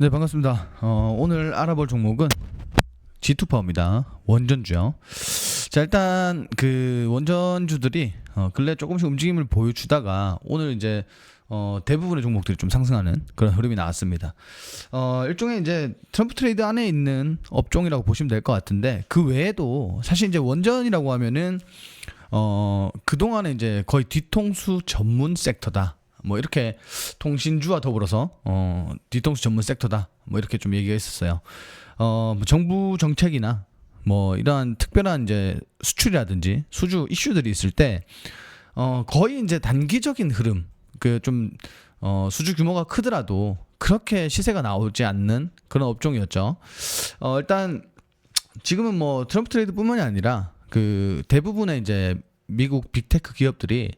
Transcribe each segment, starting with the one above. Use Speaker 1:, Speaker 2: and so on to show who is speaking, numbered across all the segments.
Speaker 1: 네, 반갑습니다. 오늘 알아볼 종목은 G2파워입니다. 원전주요. 자, 일단 그 원전주들이 근래 조금씩 움직임을 보여주다가 오늘 이제 대부분의 종목들이 좀 상승하는 그런 흐름이 나왔습니다. 일종의 이제 트럼프 트레이드 안에 있는 업종이라고 보시면 될 것 같은데, 그 외에도 사실 이제 원전이라고 하면은 그동안에 이제 거의 뒤통수 전문 섹터다, 뭐 이렇게 통신주와 더불어서 뒤통수 전문 섹터다, 뭐 이렇게 좀 얘기가 있었어요. 뭐 정부 정책이나 뭐 이러한 특별한 이제 수출이라든지 수주 이슈들이 있을 때 거의 이제 단기적인 흐름, 그 좀 수주 규모가 크더라도 그렇게 시세가 나오지 않는 그런 업종이었죠. 일단 지금은 뭐 트럼프 트레이드뿐만이 아니라 그 대부분의 이제 미국 빅테크 기업들이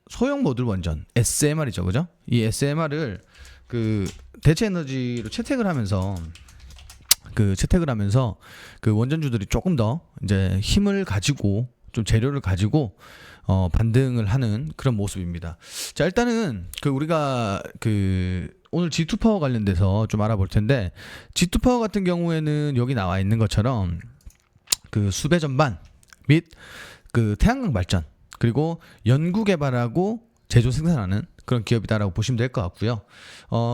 Speaker 1: 소형 모듈 원전 SMR이죠, 그죠? 이 SMR을 그 대체 에너지로 채택을 하면서 그 원전주들이 조금 더 이제 힘을 가지고 좀 재료를 가지고 반등을 하는 그런 모습입니다. 자, 일단은 그 우리가 그 오늘 G2 파워 관련돼서 좀 알아볼 텐데, G2 파워 같은 경우에는 여기 나와 있는 것처럼 그 수배 전반 및 그 태양광 발전, 그리고 연구 개발하고 제조 생산하는 그런 기업이다라고 보시면 될 것 같고요.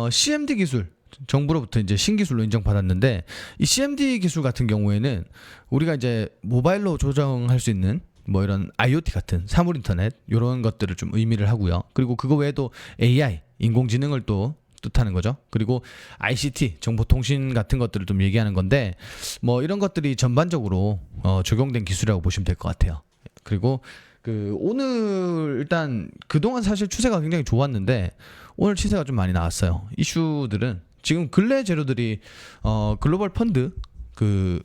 Speaker 1: CMD 기술, 정부로부터 이제 신기술로 인정받았는데, 이 CMD 기술 같은 경우에는 우리가 이제 모바일로 조정할 수 있는 뭐 이런 IoT 같은 사물 인터넷 이런 것들을 좀 의미를 하고요. 그리고 그거 외에도 AI, 인공지능을 또 뜻하는 거죠. 그리고 ICT, 정보통신 같은 것들을 좀 얘기하는 건데, 뭐 이런 것들이 전반적으로 적용된 기술이라고 보시면 될 것 같아요. 그리고 그 오늘 일단 그동안 사실 추세가 굉장히 좋았는데 오늘 추세가 좀 많이 나왔어요. 이슈들은 지금 근래 재료들이 글로벌 펀드에 그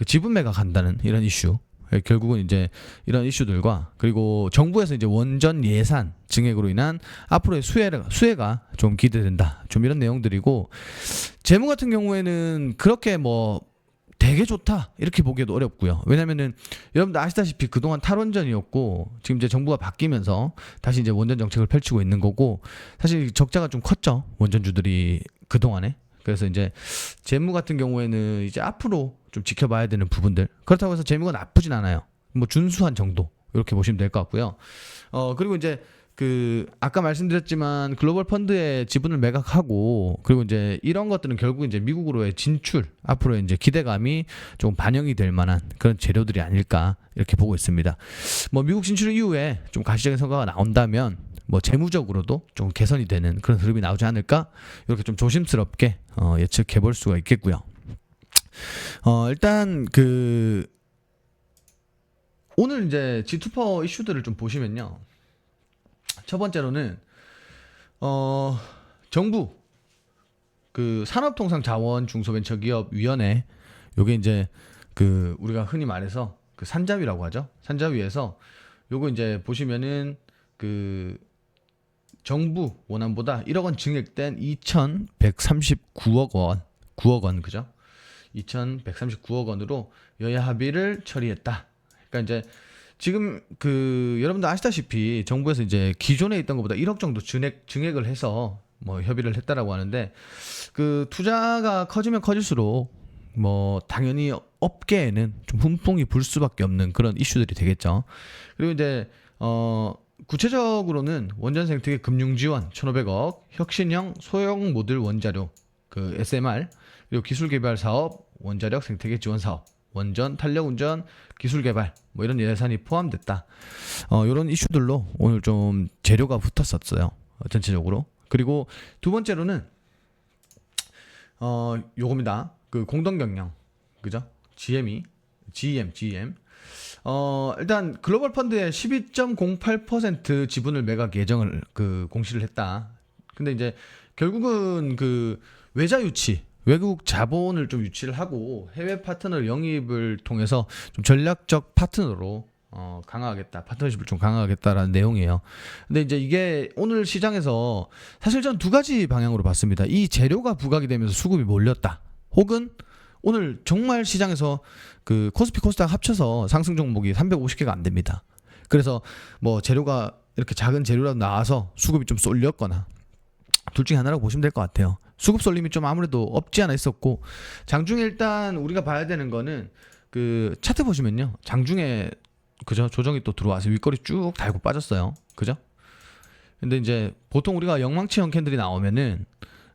Speaker 1: 지분 매각한다는 이런 이슈, 결국은 이제 이런 이슈들과, 그리고 정부에서 이제 원전 예산 증액으로 인한 앞으로의 수혜가 좀 기대된다, 좀 이런 내용들이고, 재무 같은 경우에는 그렇게 뭐 되게 좋다 이렇게 보기에도 어렵고요. 왜냐면은 여러분들 아시다시피 그동안 탈원전이었고, 지금 이제 정부가 바뀌면서 다시 이제 원전 정책을 펼치고 있는 거고, 사실 적자가 좀 컸죠, 원전주들이 그동안에. 그래서 이제 재무 같은 경우에는 이제 앞으로 좀 지켜봐야 되는 부분들, 그렇다고 해서 재무가 나쁘진 않아요. 뭐 준수한 정도 이렇게 보시면 될 것 같고요. 그리고 이제 그 아까 말씀드렸지만 글로벌 펀드의 지분을 매각하고, 그리고 이제 이런 것들은 결국 이제 미국으로의 진출, 앞으로 이제 기대감이 좀 반영이 될 만한 그런 재료들이 아닐까 이렇게 보고 있습니다. 뭐 미국 진출 이후에 좀 가시적인 성과가 나온다면 뭐 재무적으로도 좀 개선이 되는 그런 흐름이 나오지 않을까, 이렇게 좀 조심스럽게 예측해 볼 수가 있겠고요. 일단 그 오늘 이제 G2 파워 이슈들을 좀 보시면요, 첫 번째로는 정부 그 산업통상자원중소벤처기업위원회, 요게 이제 그 우리가 흔히 말해서 그 산자위라고 하죠. 산자위에서 요거 이제 보시면은 그 정부 원안보다 1억 원 증액된 2,139억 원, 9억 원, 그죠? 2,139억 원으로 여야 합의를 처리했다. 그러니까 이제 지금 그 여러분들 아시다시피 정부에서 이제 기존에 있던 것보다 1억 정도 증액을 해서 뭐 협의를 했다라고 하는데, 그 투자가 커지면 커질수록 뭐 당연히 업계에는 좀 훈풍이 불 수밖에 없는 그런 이슈들이 되겠죠. 그리고 이제 구체적으로는 원전 생태계 금융 지원 1,500억, 혁신형 소형 모듈 원자료 그 SMR, 그리고 기술 개발 사업, 원자력 생태계 지원 사업, 원전 탄력 운전 기술 개발, 뭐 이런 예산이 포함됐다. 이런 이슈들로 오늘 좀 재료가 붙었었어요, 전체적으로. 그리고 두 번째로는 요겁니다. 그 공동 경영, 그죠? GM. 일단 글로벌 펀드의 12.08% 지분을 매각 예정을 그 공시를 했다. 근데 이제 결국은 그 외자 유치, 외국 자본을 좀 유치를 하고 해외 파트너 영입을 통해서 좀 전략적 파트너로 강화하겠다, 파트너십을 좀 강화하겠다라는 내용이에요. 근데 이제 이게 오늘 시장에서 사실 전 두 가지 방향으로 봤습니다. 이 재료가 부각이 되면서 수급이 몰렸다, 혹은 오늘 정말 시장에서 그 코스피 코스닥 합쳐서 상승 종목이 350개가 안 됩니다. 그래서 뭐 재료가 이렇게 작은 재료라도 나와서 수급이 좀 쏠렸거나, 둘 중에 하나라고 보시면 될 것 같아요. 수급 쏠림이 좀 아무래도 없지 않아 있었고, 장중에 일단 우리가 봐야 되는 거는 그 차트 보시면요, 장중에 그죠, 조정이 또 들어와서 윗꼬리 쭉 달고 빠졌어요. 그죠? 근데 이제 보통 우리가 영망치형 캔들이 나오면은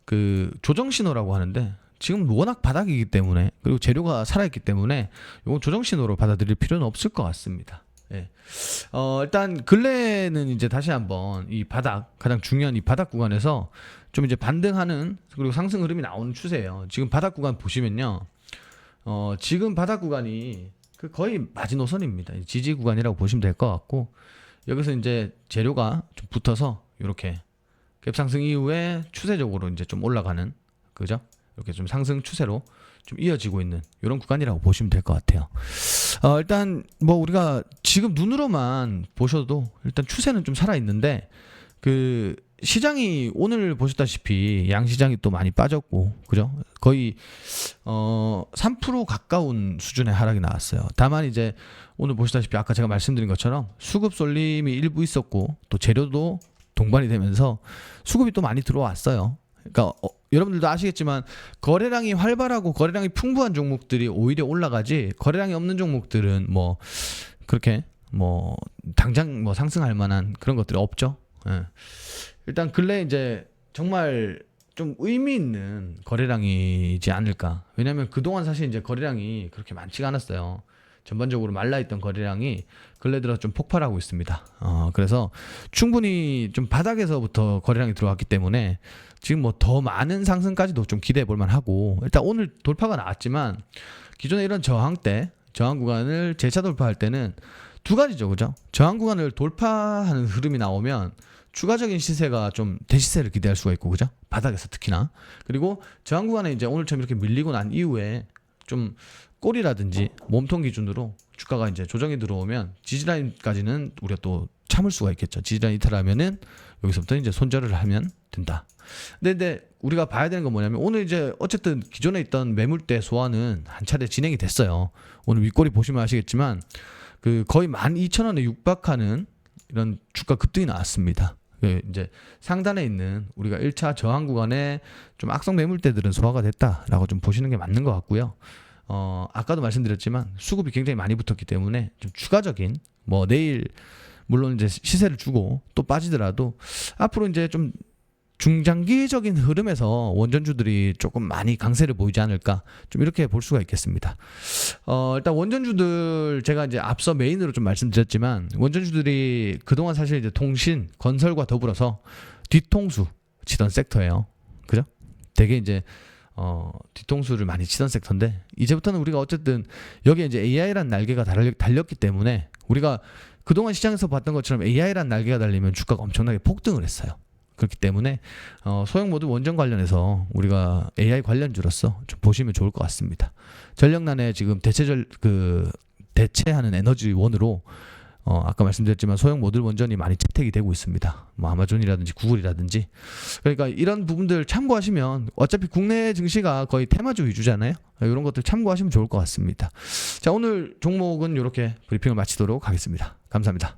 Speaker 1: 그 조정 신호라고 하는데, 지금 워낙 바닥이기 때문에, 그리고 재료가 살아있기 때문에 이건 조정 신호로 받아들일 필요는 없을 것 같습니다. 예. 일단 근래는 이제 다시 한번 이 바닥, 가장 중요한 이 바닥 구간에서 좀 이제 반등하는, 그리고 상승 흐름이 나오는 추세예요. 지금 바닥 구간 보시면요, 지금 바닥 구간이 그 거의 마지노선입니다. 지지 구간이라고 보시면 될 것 같고, 여기서 이제 재료가 좀 붙어서 이렇게 갭상승 이후에 추세적으로 이제 좀 올라가는, 그죠? 이렇게 좀 상승 추세로 좀 이어지고 있는 이런 구간이라고 보시면 될 것 같아요. 일단 뭐 우리가 지금 눈으로만 보셔도 일단 추세는 좀 살아 있는데, 그 시장이 오늘 보셨다시피 양시장이 또 많이 빠졌고, 그죠? 거의 3% 가까운 수준의 하락이 나왔어요. 다만 이제 오늘 보시다시피 아까 제가 말씀드린 것처럼 수급 쏠림이 일부 있었고, 또 재료도 동반이 되면서 수급이 또 많이 들어왔어요. 그러니까 여러분들도 아시겠지만 거래량이 활발하고 거래량이 풍부한 종목들이 오히려 올라가지, 거래량이 없는 종목들은 뭐 그렇게 뭐 당장 뭐 상승할 만한 그런 것들이 없죠. 예. 일단 근래 이제 정말 좀 의미 있는 거래량이지 않을까. 왜냐하면 그동안 사실 이제 거래량이 그렇게 많지가 않았어요. 전반적으로 말라있던 거래량이 근래 들어 좀 폭발하고 있습니다. 그래서 충분히 좀 바닥에서부터 거래량이 들어왔기 때문에 지금 뭐 더 많은 상승까지도 좀 기대해 볼 만하고, 일단 오늘 돌파가 나왔지만 기존에 이런 저항 구간을 재차 돌파할 때는 두 가지죠, 그죠? 저항 구간을 돌파하는 흐름이 나오면 추가적인 시세가 좀 대시세를 기대할 수가 있고, 그죠? 바닥에서 특히나. 그리고 저항 구간에 이제 오늘처럼 이렇게 밀리고 난 이후에 좀 꼬리라든지 몸통 기준으로 주가가 이제 조정이 들어오면 지지라인까지는 우리가 또 참을 수가 있겠죠. 지지라인 이탈하면은 여기서부터 이제 손절을 하면 된다. 근데 우리가 봐야 되는 건 뭐냐면, 오늘 이제 어쨌든 기존에 있던 매물대 소화는 한 차례 진행이 됐어요. 오늘 윗꼬리 보시면 아시겠지만 그 거의 12,000원에 육박하는 이런 주가 급등이 나왔습니다. 이제 상단에 있는 우리가 1차 저항 구간에 좀 악성 매물대들은 소화가 됐다라고 좀 보시는 게 맞는 것 같고요. 아까도 말씀드렸지만 수급이 굉장히 많이 붙었기 때문에 좀 추가적인, 뭐 내일 물론 이제 시세를 주고 또 빠지더라도 앞으로 이제 좀 중장기적인 흐름에서 원전주들이 조금 많이 강세를 보이지 않을까, 좀 이렇게 볼 수가 있겠습니다. 일단 원전주들 제가 이제 앞서 메인으로 좀 말씀드렸지만, 원전주들이 그동안 사실 이제 통신, 건설과 더불어서 뒤통수 치던 섹터예요. 그죠? 되게 이제 뒤통수를 많이 치던 섹터인데, 이제부터는 우리가 어쨌든 여기에 이제 AI라는 날개가 달렸기 때문에, 우리가 그동안 시장에서 봤던 것처럼 AI라는 날개가 달리면 주가가 엄청나게 폭등을 했어요. 그렇기 때문에 소형 모듈 원전 관련해서 우리가 AI 관련주로서 좀 보시면 좋을 것 같습니다. 전력난에 지금 대체하는 에너지원으로 아까 말씀드렸지만 소형 모듈 원전이 많이 채택이 되고 있습니다. 뭐 아마존이라든지 구글이라든지. 그러니까 이런 부분들 참고하시면, 어차피 국내 증시가 거의 테마주 위주잖아요. 이런 것들 참고하시면 좋을 것 같습니다. 자, 오늘 종목은 이렇게 브리핑을 마치도록 하겠습니다. 감사합니다.